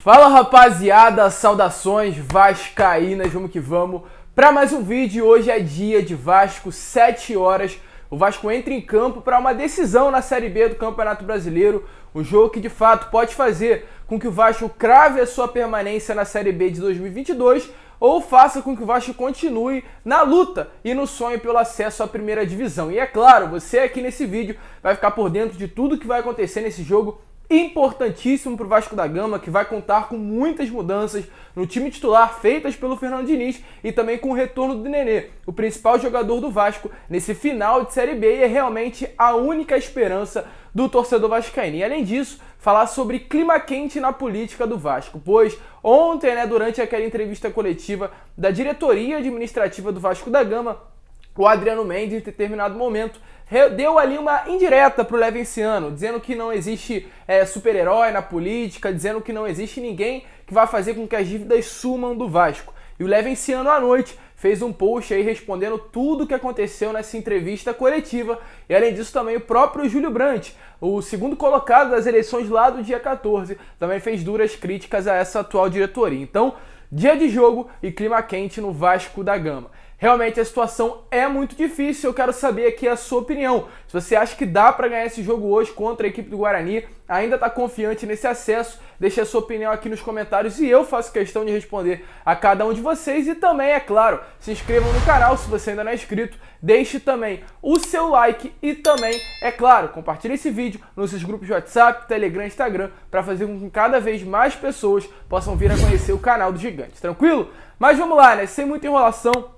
Fala rapaziada, saudações vascaínas, vamos que vamos para mais um vídeo. Hoje é dia de Vasco, 7 horas, o Vasco entra em campo para uma decisão na Série B do Campeonato Brasileiro, um jogo que de fato pode fazer com que o Vasco crave a sua permanência na Série B de 2022 ou faça com que o Vasco continue na luta e no sonho pelo acesso à primeira divisão. E é claro, você aqui nesse vídeo vai ficar por dentro de tudo que vai acontecer nesse jogo importantíssimo para o Vasco da Gama, que vai contar com muitas mudanças no time titular feitas pelo Fernando Diniz e também com o retorno do Nenê, o principal jogador do Vasco nesse final de Série B, e é realmente a única esperança do torcedor vascaíno. E além disso, falar sobre clima quente na política do Vasco, pois ontem, durante aquela entrevista coletiva da diretoria administrativa do Vasco da Gama, o Adriano Mendes, em determinado momento, deu ali uma indireta pro Levenciano, dizendo que não existe super-herói na política, dizendo que não existe ninguém que vai fazer com que as dívidas sumam do Vasco. E o Levenciano, à noite, fez um post aí respondendo tudo o que aconteceu nessa entrevista coletiva. E além disso, também o próprio Júlio Brandt, o segundo colocado das eleições lá do dia 14, também fez duras críticas a essa atual diretoria. Então, dia de jogo e clima quente no Vasco da Gama. Realmente a situação é muito difícil, eu quero saber aqui a sua opinião. Se você acha que dá para ganhar esse jogo hoje contra a equipe do Guarani, ainda está confiante nesse acesso, deixe a sua opinião aqui nos comentários e eu faço questão de responder a cada um de vocês. E também, é claro, se inscrevam no canal se você ainda não é inscrito, deixe também o seu like e também, é claro, compartilhe esse vídeo nos seus grupos de WhatsApp, Telegram, Instagram, para fazer com que cada vez mais pessoas possam vir a conhecer o canal do Gigante, tranquilo? Mas vamos lá, sem muita enrolação,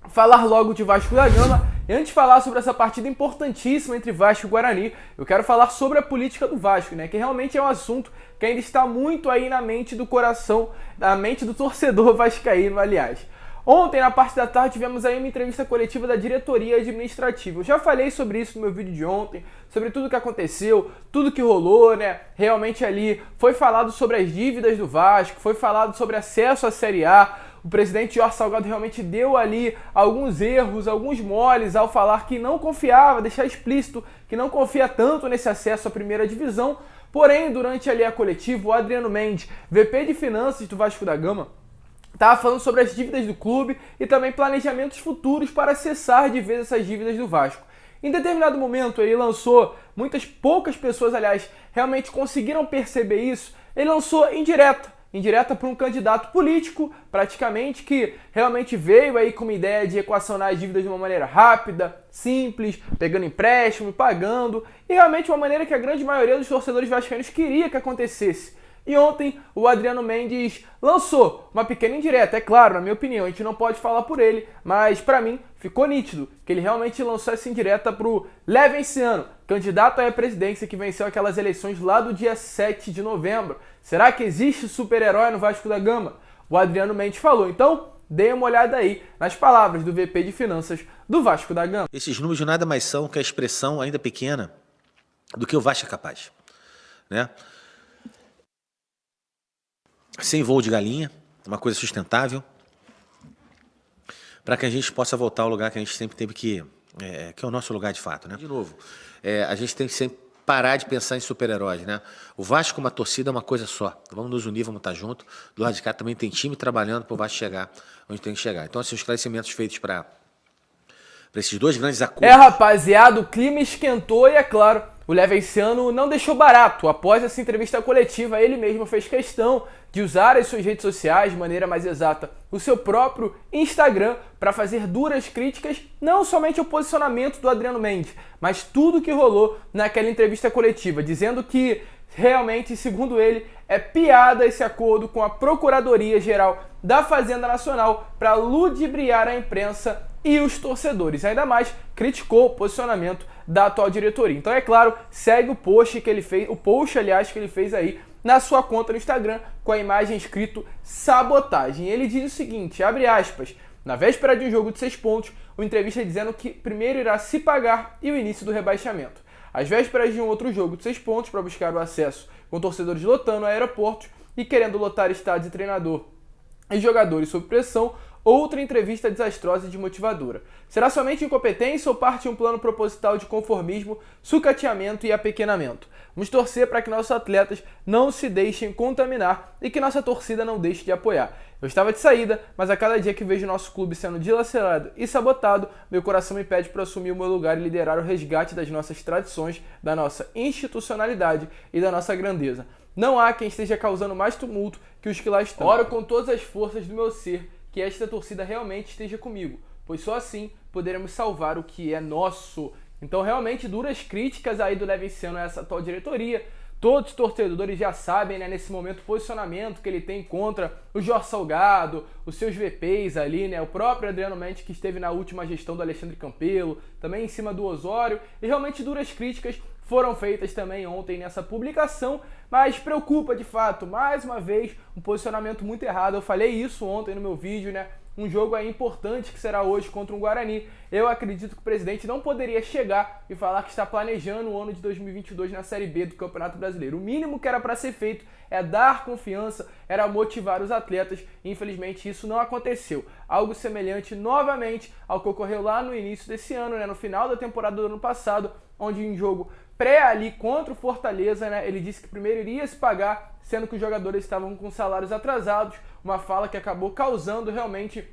falar logo de Vasco da Gama. E antes de falar sobre essa partida importantíssima entre Vasco e Guarani, eu quero falar sobre a política do Vasco, que realmente é um assunto que ainda está muito aí na mente do coração, na mente do torcedor vascaíno, aliás. Ontem, na parte da tarde, tivemos aí uma entrevista coletiva da diretoria administrativa. Eu já falei sobre isso no meu vídeo de ontem, sobre tudo que aconteceu, tudo que rolou, Realmente ali foi falado sobre as dívidas do Vasco, foi falado sobre acesso à Série A. O presidente Jorge Salgado realmente deu ali alguns erros, alguns moles ao falar que não confiava, deixar explícito que não confia tanto nesse acesso à primeira divisão. Porém, durante ali a coletiva, o Adriano Mendes, VP de Finanças do Vasco da Gama, estava falando sobre as dívidas do clube e também planejamentos futuros para cessar de vez essas dívidas do Vasco. Em determinado momento ele lançou, poucas pessoas, aliás, realmente conseguiram perceber isso, ele lançou indireta para um candidato político, praticamente, que realmente veio aí com uma ideia de equacionar as dívidas de uma maneira rápida, simples, pegando empréstimo, pagando, e realmente uma maneira que a grande maioria dos torcedores vascaínos queria que acontecesse. E ontem o Adriano Mendes lançou uma pequena indireta, é claro, na minha opinião, a gente não pode falar por ele, mas para mim ficou nítido que ele realmente lançou essa indireta pro Levenciano, candidato à presidência que venceu aquelas eleições lá do dia 7 de novembro. Será que existe super-herói no Vasco da Gama? O Adriano Mendes falou, então dê uma olhada aí nas palavras do VP de Finanças do Vasco da Gama. Esses números nada mais são que a expressão ainda pequena do que o Vasco é capaz, Sem voo de galinha, uma coisa sustentável, para que a gente possa voltar ao lugar que a gente sempre teve que é o nosso lugar de fato, De novo, a gente tem que sempre parar de pensar em super-heróis, O Vasco como uma torcida é uma coisa só. Vamos nos unir, vamos estar juntos. Do lado de cá também tem time trabalhando para o Vasco chegar onde tem que chegar. Então, os esclarecimentos feitos para esses dois grandes acordos. Rapaziada, o clima esquentou e, é claro, o Levenciano não deixou barato. Após essa entrevista coletiva, ele mesmo fez questão de usar as suas redes sociais, de maneira mais exata, o seu próprio Instagram, para fazer duras críticas, não somente ao posicionamento do Adriano Mendes, mas tudo que rolou naquela entrevista coletiva, dizendo que realmente, segundo ele, é piada esse acordo com a Procuradoria-Geral da Fazenda Nacional para ludibriar a imprensa e os torcedores. Ainda mais criticou o posicionamento da atual diretoria. Então, é claro, segue o post que ele fez, que ele fez aí na sua conta no Instagram, com a imagem escrito sabotagem. Ele diz o seguinte, abre aspas, na véspera de um jogo de 6 pontos, o entrevista dizendo que primeiro irá se pagar e o início do rebaixamento. Às vésperas de um outro jogo de 6 pontos para buscar o acesso, com torcedores lotando aeroportos e querendo lotar estádios e treinador e jogadores sob pressão, outra entrevista desastrosa e desmotivadora. Será somente incompetência ou parte de um plano proposital de conformismo, sucateamento e apequenamento? Vamos torcer para que nossos atletas não se deixem contaminar e que nossa torcida não deixe de apoiar. Eu estava de saída, mas a cada dia que vejo nosso clube sendo dilacerado e sabotado, meu coração me pede para assumir o meu lugar e liderar o resgate das nossas tradições, da nossa institucionalidade e da nossa grandeza. Não há quem esteja causando mais tumulto que os que lá estão. Oro com todas as forças do meu ser que esta torcida realmente esteja comigo, pois só assim poderemos salvar o que é nosso. Então, realmente, duras críticas aí do Levinciano a essa atual diretoria. Todos os torcedores já sabem, né, nesse momento, o posicionamento que ele tem contra o Jorge Salgado, os seus VPs ali, né, o próprio Adriano Mendes, que esteve na última gestão do Alexandre Campelo, também em cima do Osório, e realmente duras críticas foram feitas também ontem nessa publicação, mas preocupa de fato, mais uma vez, um posicionamento muito errado. Eu falei isso ontem no meu vídeo, né? Um jogo aí importante que será hoje contra o Guarani. Eu acredito que o presidente não poderia chegar e falar que está planejando o ano de 2022 na Série B do Campeonato Brasileiro. O mínimo que era para ser feito é dar confiança, era motivar os atletas. Infelizmente isso não aconteceu. Algo semelhante novamente ao que ocorreu lá no início desse ano, né? No final da temporada do ano passado, onde em jogo pré ali contra o Fortaleza, né, ele disse que primeiro iria se pagar, sendo que os jogadores estavam com salários atrasados, uma fala que acabou causando realmente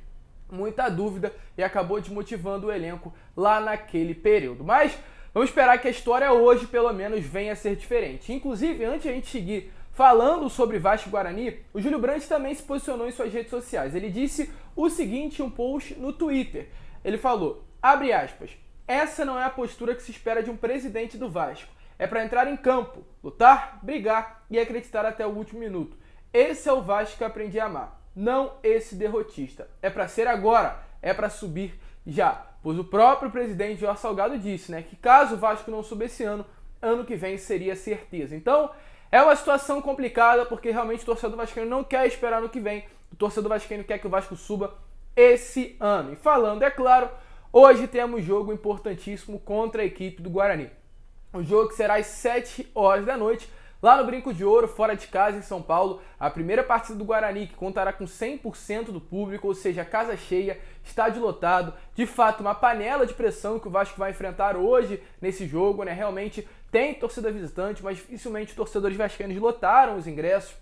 muita dúvida e acabou desmotivando o elenco lá naquele período. Mas vamos esperar que a história hoje pelo menos venha a ser diferente. Inclusive, antes de a gente seguir falando sobre Vasco e Guarani, o Júlio Brandt também se posicionou em suas redes sociais. Ele disse o seguinte em um post no Twitter. Ele falou, abre aspas, essa não é a postura que se espera de um presidente do Vasco. É para entrar em campo, lutar, brigar e acreditar até o último minuto. Esse é o Vasco que eu aprendi a amar, não esse derrotista. É para ser agora, é para subir já. Pois o próprio presidente Jorge Salgado disse, né, que caso o Vasco não suba esse ano, ano que vem seria certeza. Então, é uma situação complicada porque realmente o torcedor vascaíno não quer esperar no que vem. O torcedor vascaíno quer que o Vasco suba esse ano. E falando, é claro, hoje temos jogo importantíssimo contra a equipe do Guarani. O jogo que será às 7 horas da noite, lá no Brinco de Ouro, fora de casa, em São Paulo. A primeira partida do Guarani, que contará com 100% do público, ou seja, casa cheia, estádio lotado. De fato, uma panela de pressão que o Vasco vai enfrentar hoje nesse jogo, né? Realmente tem torcida visitante, mas dificilmente os torcedores vascaínos lotaram os ingressos.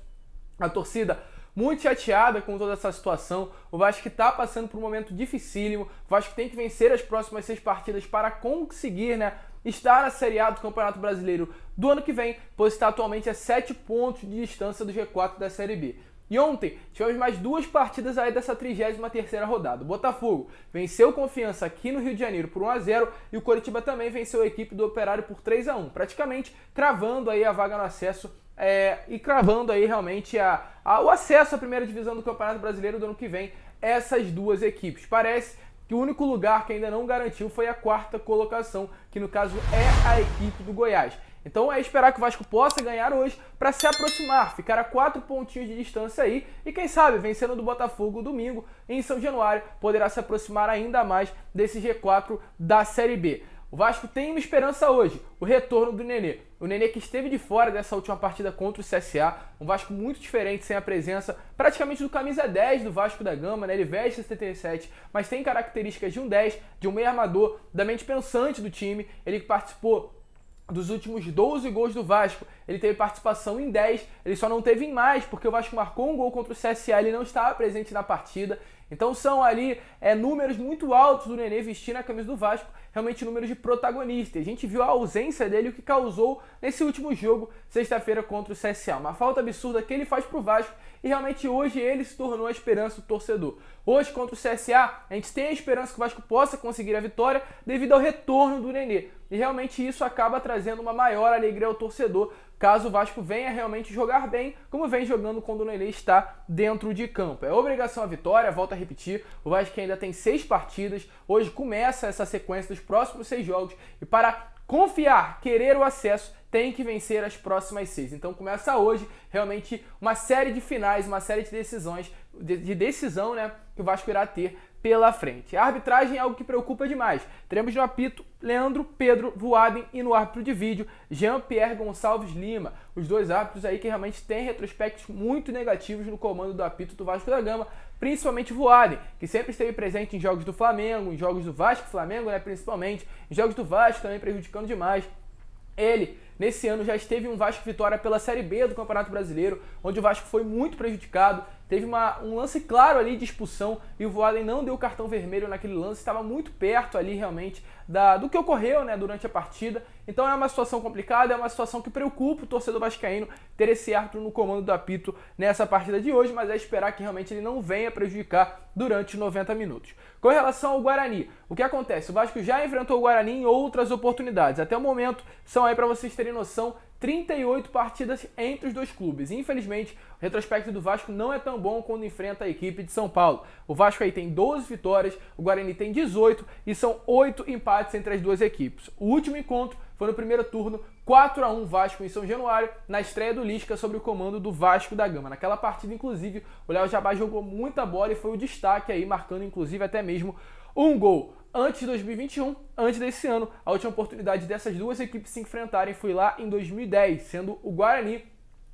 A torcida muito chateada com toda essa situação. O Vasco está passando por um momento dificílimo. O Vasco tem que vencer as próximas 6 partidas para conseguir, né, estar na Série A do Campeonato Brasileiro do ano que vem, pois está atualmente a 7 pontos de distância do G4 da Série B. E ontem tivemos mais 2 partidas aí dessa 33ª rodada. O Botafogo venceu o Confiança aqui no Rio de Janeiro por 1-0 e o Coritiba também venceu a equipe do Operário por 3-1, praticamente cravando aí a vaga no acesso e cravando aí realmente o acesso à primeira divisão do Campeonato Brasileiro do ano que vem, essas duas equipes. Parece que o único lugar que ainda não garantiu foi a 4ª colocação, que no caso é a equipe do Goiás. Então é esperar que o Vasco possa ganhar hoje para se aproximar, ficar a 4 pontinhos de distância aí e quem sabe, vencendo do Botafogo domingo em São Januário, poderá se aproximar ainda mais desse G4 da Série B. O Vasco tem uma esperança hoje, o retorno do Nenê. O Nenê que esteve de fora dessa última partida contra o CSA, um Vasco muito diferente, sem a presença praticamente do camisa 10 do Vasco da Gama, né? Ele veste 77, mas tem características de um 10, de um meio armador, da mente pensante do time. Ele que participou dos últimos 12 gols do Vasco, ele teve participação em 10, ele só não teve em mais, porque o Vasco marcou um gol contra o CSA, ele não estava presente na partida. Então são ali números muito altos do Nenê vestindo a camisa do Vasco, realmente números de protagonista. A gente viu a ausência dele, o que causou nesse último jogo, sexta-feira contra o CSA. Uma falta absurda que ele faz pro Vasco e realmente hoje ele se tornou a esperança do torcedor. Hoje contra o CSA, a gente tem a esperança que o Vasco possa conseguir a vitória devido ao retorno do Nenê. E realmente isso acaba trazendo uma maior alegria ao torcedor, caso o Vasco venha realmente jogar bem, como vem jogando quando o Nenê está dentro de campo. É obrigação a vitória, volto a repetir, o Vasco ainda tem 6 partidas, hoje começa essa sequência dos próximos 6 jogos, e para confiar, querer o acesso, tem que vencer as próximas 6. Então começa hoje realmente uma série de finais, uma série de decisões, de decisão, né, que o Vasco irá ter pela frente. A arbitragem é algo que preocupa demais. Teremos no apito Leandro Pedro Voaden e no árbitro de vídeo Jean-Pierre Gonçalves Lima. Os dois árbitros aí que realmente têm retrospectos muito negativos no comando do apito do Vasco da Gama, principalmente Voaden, que sempre esteve presente em jogos do Flamengo, em jogos do Vasco e Flamengo, né, principalmente, em jogos do Vasco também prejudicando demais. Ele, nesse ano, já esteve em um Vasco Vitória pela Série B do Campeonato Brasileiro, onde o Vasco foi muito prejudicado. Teve um lance claro ali de expulsão e o Voaden não deu cartão vermelho naquele lance, estava muito perto ali realmente do que ocorreu, né, durante a partida. Então é uma situação complicada, é uma situação que preocupa o torcedor vascaíno ter esse árbitro no comando do apito nessa partida de hoje, mas é esperar que realmente ele não venha prejudicar durante os 90 minutos. Com relação ao Guarani, o que acontece? O Vasco já enfrentou o Guarani em outras oportunidades. Até o momento, são aí para vocês terem noção, 38 partidas entre os dois clubes. Infelizmente, o retrospecto do Vasco não é tão bom quando enfrenta a equipe de São Paulo. O Vasco aí tem 12 vitórias, o Guarani tem 18 e são 8 empates entre as duas equipes. O último encontro foi no primeiro turno, 4-1 Vasco em São Januário, na estreia do Lisca sob o comando do Vasco da Gama. Naquela partida, inclusive, o Léo Jabá jogou muita bola e foi o destaque aí, marcando inclusive até mesmo um gol. Antes de 2021, antes desse ano, a última oportunidade dessas duas equipes se enfrentarem foi lá em 2010, sendo o Guarani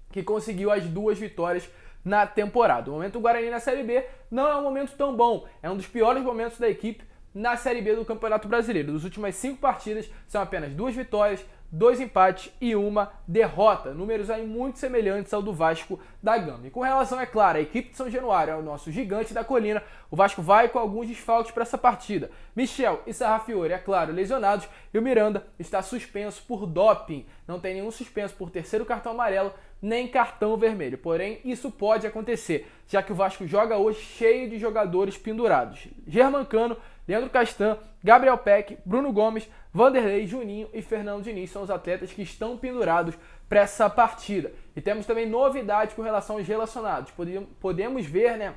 que conseguiu as duas vitórias na temporada. O momento do Guarani na Série B não é um momento tão bom, é um dos piores momentos da equipe na Série B do Campeonato Brasileiro. Das últimas 5 partidas, são apenas 2 vitórias, 2 empates e 1 derrota. Números aí muito semelhantes ao do Vasco da Gama. E com relação, é claro, a equipe de São Januário é o nosso gigante da colina. O Vasco vai com alguns desfalques para essa partida. Michel e Sarrafiore, é claro, lesionados. E o Miranda está suspenso por doping. Não tem nenhum suspenso por terceiro cartão amarelo, nem cartão vermelho. Porém, isso pode acontecer, já que o Vasco joga hoje cheio de jogadores pendurados. Germancano, Leandro Castan, Gabriel Peck, Bruno Gomes, Vanderlei, Juninho e Fernando Diniz são os atletas que estão pendurados para essa partida. E temos também novidades com relação aos relacionados. Podemos ver, né?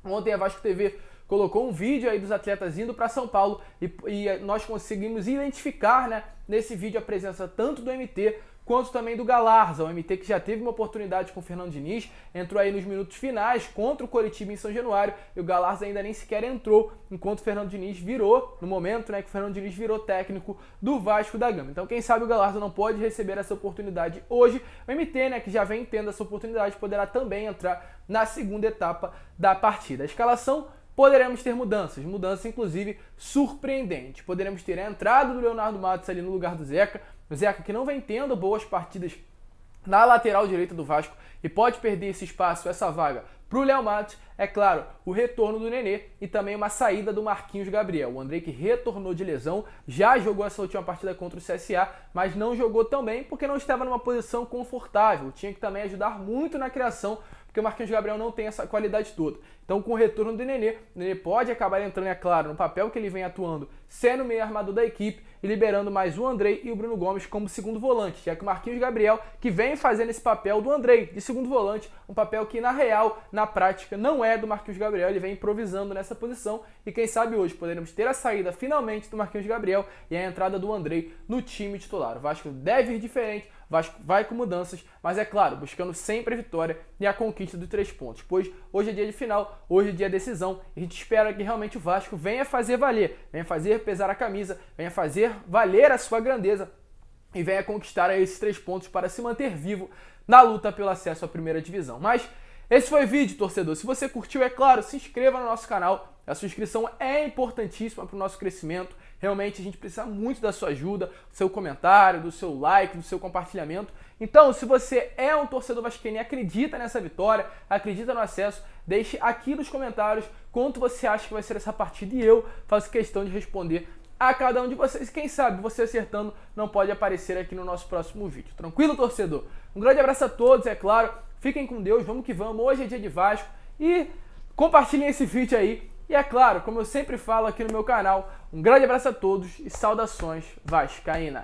Ontem a Vasco TV colocou um vídeo aí dos atletas indo para São Paulo e nós conseguimos identificar, né, nesse vídeo a presença tanto do MT quanto também do Galarza, o MT que já teve uma oportunidade com o Fernando Diniz, entrou aí nos minutos finais contra o Coritiba em São Januário, e o Galarza ainda nem sequer entrou, enquanto o Fernando Diniz virou, no momento, né, que o Fernando Diniz virou técnico do Vasco da Gama. Então quem sabe o Galarza não pode receber essa oportunidade hoje. O MT, né, que já vem tendo essa oportunidade, poderá também entrar na segunda etapa da partida. A escalação: poderemos ter mudanças inclusive surpreendentes. Poderemos ter a entrada do Leonardo Matos ali no lugar do Zeca, o Zeca que não vem tendo boas partidas na lateral direita do Vasco e pode perder esse espaço, essa vaga, para o Léo Matos. É claro, o retorno do Nenê e também uma saída do Marquinhos Gabriel. O Andrei, que retornou de lesão, já jogou essa última partida contra o CSA, mas não jogou tão bem porque não estava numa posição confortável. Tinha que também ajudar muito na criação, porque o Marquinhos Gabriel não tem essa qualidade toda. Então, com o retorno do Nenê, o Nenê pode acabar entrando, é claro, no papel que ele vem atuando, sendo o meio armador da equipe e liberando mais o Andrei e o Bruno Gomes como segundo volante, já que o Marquinhos Gabriel, que vem fazendo esse papel do Andrei, de segundo volante, um papel que na real, na prática, não é do Marquinhos Gabriel, ele vem improvisando nessa posição e quem sabe hoje poderemos ter a saída finalmente do Marquinhos Gabriel e a entrada do Andrei no time titular. O Vasco deve ir diferente, o Vasco vai com mudanças, mas é claro, buscando sempre a vitória e a conquista dos 3 pontos, pois hoje é dia de final, hoje é dia de decisão, e a gente espera que realmente o Vasco venha fazer valer, venha fazer pesar a camisa, venha fazer valer a sua grandeza e venha conquistar aí esses 3 pontos para se manter vivo na luta pelo acesso à primeira divisão. Mas esse foi o vídeo, torcedor. Se você curtiu, é claro, se inscreva no nosso canal. A sua inscrição é importantíssima para o nosso crescimento. Realmente a gente precisa muito da sua ajuda, do seu comentário, do seu like, do seu compartilhamento. Então, se você é um torcedor vascaíno e acredita nessa vitória, acredita no acesso, deixe aqui nos comentários quanto você acha que vai ser essa partida e eu faço questão de responder a cada um de vocês. Quem sabe você acertando não pode aparecer aqui no nosso próximo vídeo. Tranquilo, torcedor? Um grande abraço a todos, é claro. Fiquem com Deus, vamos que vamos. Hoje é dia de Vasco e compartilhem esse vídeo aí. E é claro, como eu sempre falo aqui no meu canal, um grande abraço a todos e saudações vascaínas.